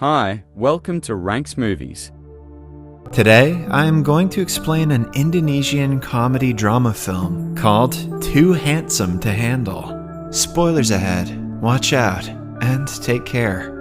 Hi, welcome to Ranks Movies. Today, I am going to explain an Indonesian comedy drama film called Too Handsome to Handle. Spoilers ahead, watch out, and take care.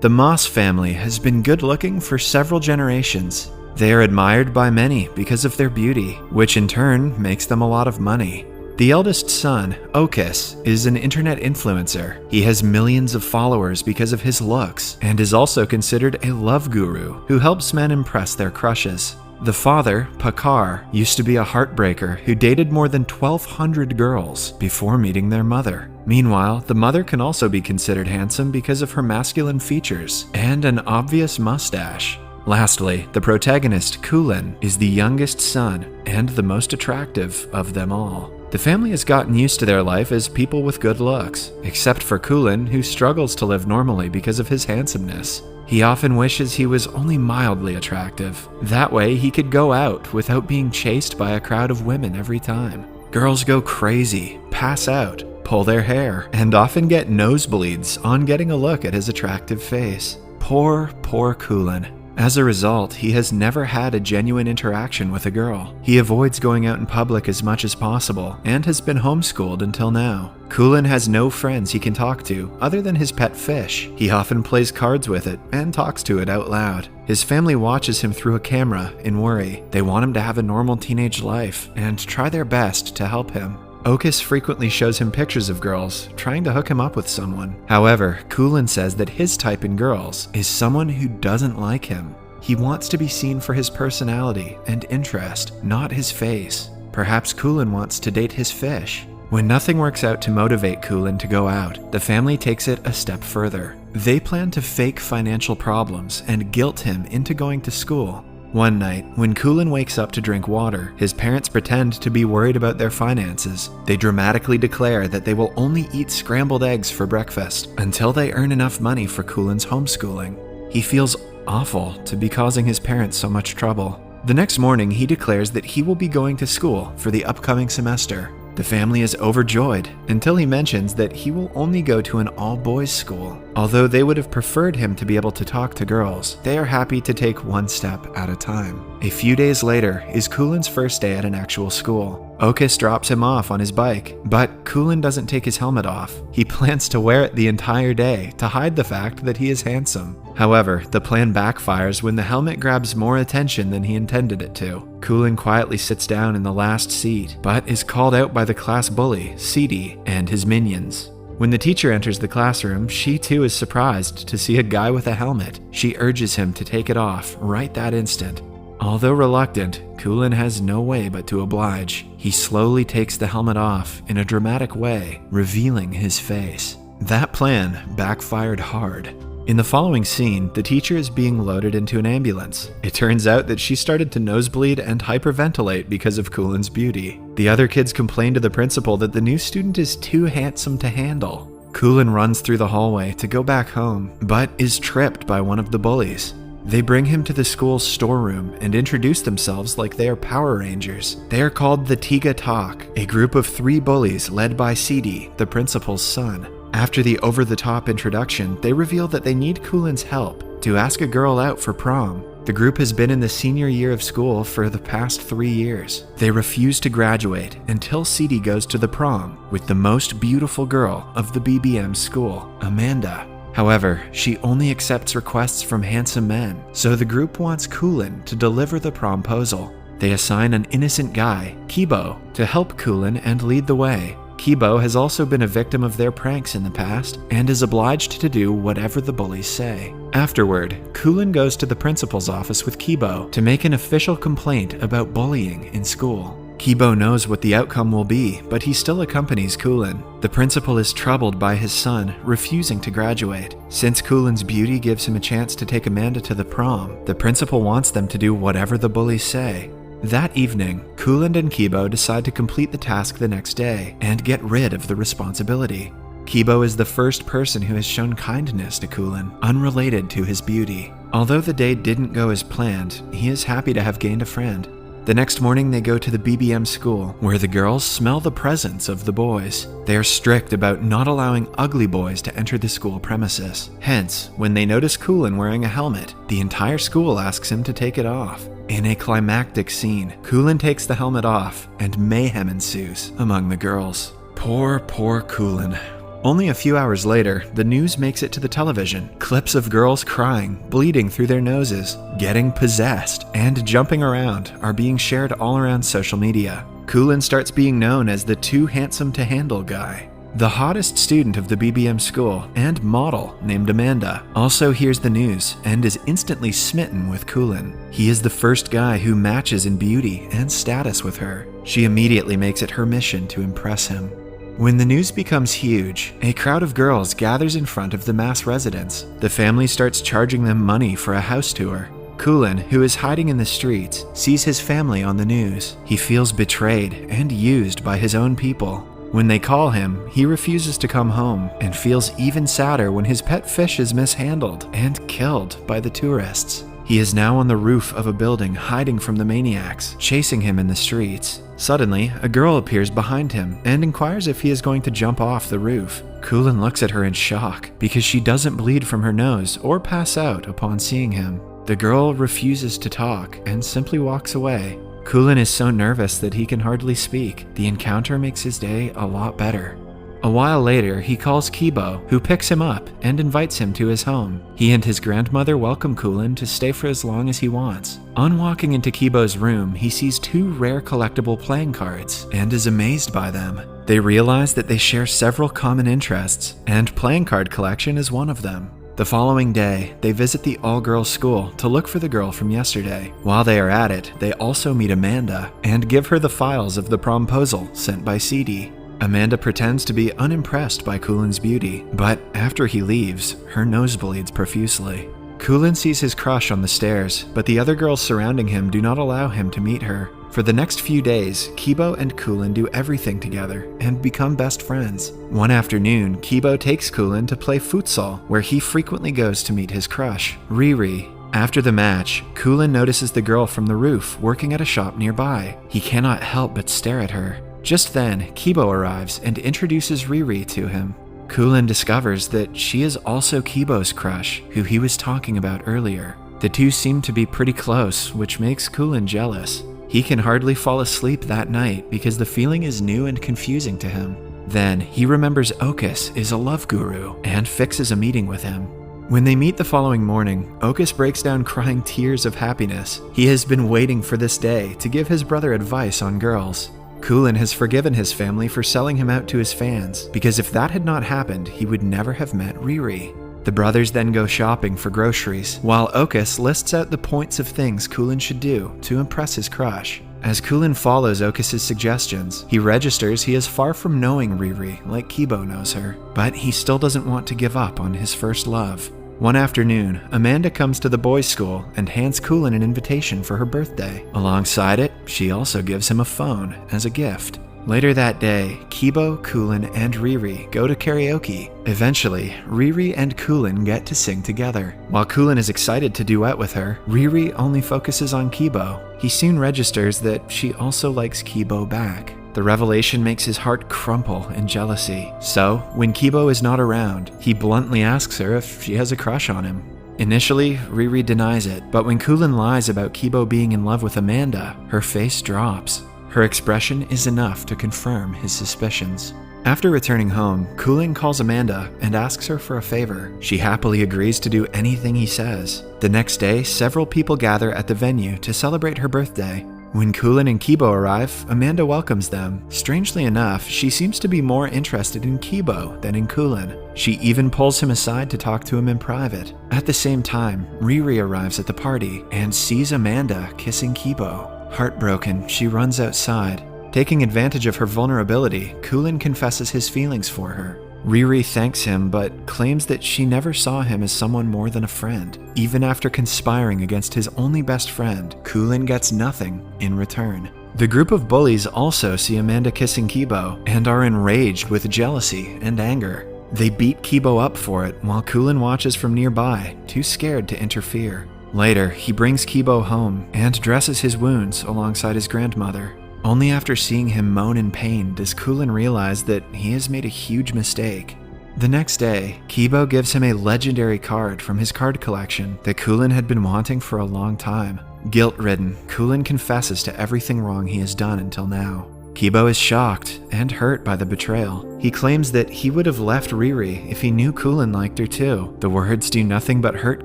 The Moss family has been good looking for several generations. They are admired by many because of their beauty, which in turn makes them a lot of money. The eldest son, Okis, is an internet influencer. He has millions of followers because of his looks, and is also considered a love guru who helps men impress their crushes. The father, Pakar, used to be a heartbreaker who dated more than 1,200 girls before meeting their mother. Meanwhile, the mother can also be considered handsome because of her masculine features and an obvious mustache. Lastly, the protagonist, Kulin, is the youngest son and the most attractive of them all. The family has gotten used to their life as people with good looks, except for Kulin, who struggles to live normally because of his handsomeness. He often wishes he was only mildly attractive. That way, he could go out without being chased by a crowd of women every time. Girls go crazy, pass out, pull their hair, and often get nosebleeds on getting a look at his attractive face. Poor Kulin. As a result, he has never had a genuine interaction with a girl. He avoids going out in public as much as possible and has been homeschooled until now. Kulin has no friends he can talk to other than his pet fish. He often plays cards with it and talks to it out loud. His family watches him through a camera in worry. They want him to have a normal teenage life and try their best to help him. Okis frequently shows him pictures of girls, trying to hook him up with someone. However, Kulin says that his type in girls is someone who doesn't like him. He wants to be seen for his personality and interest, not his face. Perhaps Kulin wants to date his fish. When nothing works out to motivate Kulin to go out, the family takes it a step further. They plan to fake financial problems and guilt him into going to school. One night, when Kulin wakes up to drink water, his parents pretend to be worried about their finances. They dramatically declare that they will only eat scrambled eggs for breakfast until they earn enough money for Kulin's homeschooling. He feels awful to be causing his parents so much trouble. The next morning, he declares that he will be going to school for the upcoming semester. The family is overjoyed until he mentions that he will only go to an all-boys school. Although they would have preferred him to be able to talk to girls, they are happy to take one step at a time. A few days later is Kulin's first day at an actual school. Okis drops him off on his bike, but Kulin doesn't take his helmet off. He plans to wear it the entire day to hide the fact that he is handsome. However, the plan backfires when the helmet grabs more attention than he intended it to. Kulin quietly sits down in the last seat, but is called out by the class bully, Sidi, and his minions. When the teacher enters the classroom, she too is surprised to see a guy with a helmet. She urges him to take it off right that instant. Although reluctant, Kulin has no way but to oblige. He slowly takes the helmet off in a dramatic way, revealing his face. That plan backfired hard. In the following scene, the teacher is being loaded into an ambulance. It turns out that she started to nosebleed and hyperventilate because of Kulin's beauty. The other kids complain to the principal that the new student is too handsome to handle. Kulin runs through the hallway to go back home, but is tripped by one of the bullies. They bring him to the school's storeroom and introduce themselves like they are Power Rangers. They are called the Tiga Talk, a group of 3 bullies led by Sidi, the principal's son. After the over-the-top introduction, they reveal that they need Kulin's help to ask a girl out for prom. The group has been in the senior year of school for the past 3 years. They refuse to graduate until Sidi goes to the prom with the most beautiful girl of the BBM school, Amanda. However, she only accepts requests from handsome men, so the group wants Kulin to deliver the promposal. They assign an innocent guy, Kibo, to help Kulin and lead the way. Kibo has also been a victim of their pranks in the past and is obliged to do whatever the bullies say. Afterward, Kulin goes to the principal's office with Kibo to make an official complaint about bullying in school. Kibo knows what the outcome will be, but he still accompanies Kulin. The principal is troubled by his son refusing to graduate. Since Kulin's beauty gives him a chance to take Amanda to the prom, the principal wants them to do whatever the bullies say. That evening, Kulin and Kibo decide to complete the task the next day and get rid of the responsibility. Kibo is the first person who has shown kindness to Kulin, unrelated to his beauty. Although the day didn't go as planned, he is happy to have gained a friend. The next morning, they go to the BBM school, where the girls smell the presence of the boys. They are strict about not allowing ugly boys to enter the school premises. Hence, when they notice Kulin wearing a helmet, the entire school asks him to take it off. In a climactic scene, Kulin takes the helmet off, and mayhem ensues among the girls. Poor Kulin. Only a few hours later, the news makes it to the television. Clips of girls crying, bleeding through their noses, getting possessed, and jumping around are being shared all around social media. Kulin starts being known as the too handsome to handle guy. The hottest student of the BBM school and model named Amanda also hears the news and is instantly smitten with Kulin. He is the first guy who matches in beauty and status with her. She immediately makes it her mission to impress him. When the news becomes huge, a crowd of girls gathers in front of the mass residence. The family starts charging them money for a house tour. Kulin, who is hiding in the streets, sees his family on the news. He feels betrayed and used by his own people. When they call him, he refuses to come home and feels even sadder when his pet fish is mishandled and killed by the tourists. He is now on the roof of a building hiding from the maniacs, chasing him in the streets. Suddenly, a girl appears behind him and inquires if he is going to jump off the roof. Kulin looks at her in shock because she doesn't bleed from her nose or pass out upon seeing him. The girl refuses to talk and simply walks away. Kulin is so nervous that he can hardly speak. The encounter makes his day a lot better. A while later, he calls Kibo, who picks him up and invites him to his home. He and his grandmother welcome Kulin to stay for as long as he wants. On walking into Kibo's room, he sees 2 rare collectible playing cards and is amazed by them. They realize that they share several common interests, and playing card collection is one of them. The following day, they visit the all-girls school to look for the girl from yesterday. While they are at it, they also meet Amanda and give her the files of the promposal sent by CD. Amanda pretends to be unimpressed by Kulin's beauty, but after he leaves, her nose bleeds profusely. Kulin sees his crush on the stairs, but the other girls surrounding him do not allow him to meet her. For the next few days, Kibo and Kulin do everything together and become best friends. One afternoon, Kibo takes Kulin to play futsal, where he frequently goes to meet his crush, Riri. After the match, Kulin notices the girl from the roof working at a shop nearby. He cannot help but stare at her. Just then, Kibo arrives and introduces Riri to him. Kulin discovers that she is also Kibo's crush, who he was talking about earlier. The two seem to be pretty close, which makes Kulin jealous. He can hardly fall asleep that night because the feeling is new and confusing to him. Then, he remembers Okus is a love guru and fixes a meeting with him. When they meet the following morning, Okus breaks down crying tears of happiness. He has been waiting for this day to give his brother advice on girls. Kulin has forgiven his family for selling him out to his fans, because if that had not happened, he would never have met Riri. The brothers then go shopping for groceries, while Okus lists out the points of things Kulin should do to impress his crush. As Kulin follows Okus's suggestions, he registers he is far from knowing Riri like Kibo knows her, but he still doesn't want to give up on his first love. One afternoon, Amanda comes to the boys' school and hands Kulin an invitation for her birthday. Alongside it, she also gives him a phone as a gift. Later that day, Kibo, Kulin, and Riri go to karaoke. Eventually, Riri and Kulin get to sing together. While Kulin is excited to duet with her, Riri only focuses on Kibo. He soon registers that she also likes Kibo back. The revelation makes his heart crumple in jealousy. So, when Kibo is not around, he bluntly asks her if she has a crush on him. Initially, Riri denies it, but when Kulin lies about Kibo being in love with Amanda, her face drops. Her expression is enough to confirm his suspicions. After returning home, Kulin calls Amanda and asks her for a favor. She happily agrees to do anything he says. The next day, several people gather at the venue to celebrate her birthday. When Kulin and Kibo arrive, Amanda welcomes them. Strangely enough, she seems to be more interested in Kibo than in Kulin. She even pulls him aside to talk to him in private. At the same time, Riri arrives at the party and sees Amanda kissing Kibo. Heartbroken, she runs outside. Taking advantage of her vulnerability, Kulin confesses his feelings for her. Riri thanks him, but claims that she never saw him as someone more than a friend. Even after conspiring against his only best friend, Kulin gets nothing in return. The group of bullies also see Amanda kissing Kibo and are enraged with jealousy and anger. They beat Kibo up for it while Kulin watches from nearby, too scared to interfere. Later, he brings Kibo home and dresses his wounds alongside his grandmother. Only after seeing him moan in pain does Kulin realize that he has made a huge mistake. The next day, Kibo gives him a legendary card from his card collection that Kulin had been wanting for a long time. Guilt-ridden, Kulin confesses to everything wrong he has done until now. Kibo is shocked and hurt by the betrayal. He claims that he would have left Riri if he knew Kulin liked her too. The words do nothing but hurt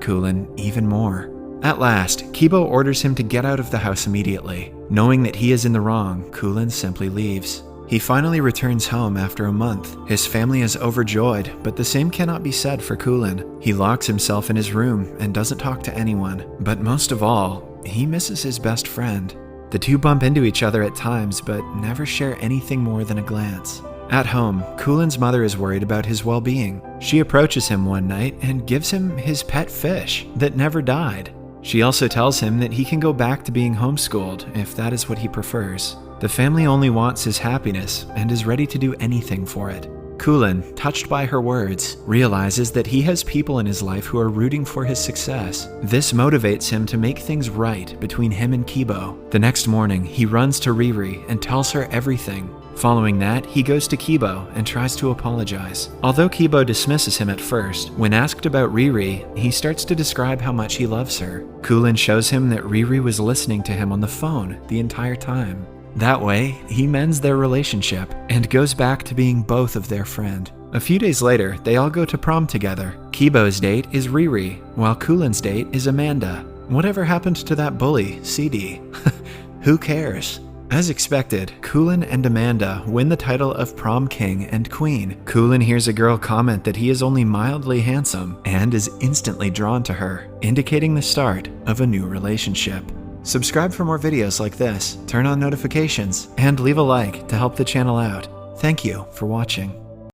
Kulin even more. At last, Kibo orders him to get out of the house immediately. Knowing that he is in the wrong, Kulin simply leaves. He finally returns home after a month. His family is overjoyed, but the same cannot be said for Kulin. He locks himself in his room and doesn't talk to anyone. But most of all, he misses his best friend. The two bump into each other at times, but never share anything more than a glance. At home, Kulin's mother is worried about his well-being. She approaches him one night and gives him his pet fish that never died. She also tells him that he can go back to being homeschooled if that is what he prefers. The family only wants his happiness and is ready to do anything for it. Kulin, touched by her words, realizes that he has people in his life who are rooting for his success. This motivates him to make things right between him and Kibo. The next morning, he runs to Riri and tells her everything. Following that, he goes to Kibo and tries to apologize. Although Kibo dismisses him at first, when asked about Riri, he starts to describe how much he loves her. Kulin shows him that Riri was listening to him on the phone the entire time. That way, he mends their relationship and goes back to being both of their friend. A few days later, they all go to prom together. Kibo's date is Riri, while Kulin's date is Amanda. Whatever happened to that bully, CD? Who cares? As expected, Kulin and Amanda win the title of prom king and queen. Kulin hears a girl comment that he is only mildly handsome and is instantly drawn to her, indicating the start of a new relationship. Subscribe for more videos like this, turn on notifications, and leave a like to help the channel out. Thank you for watching.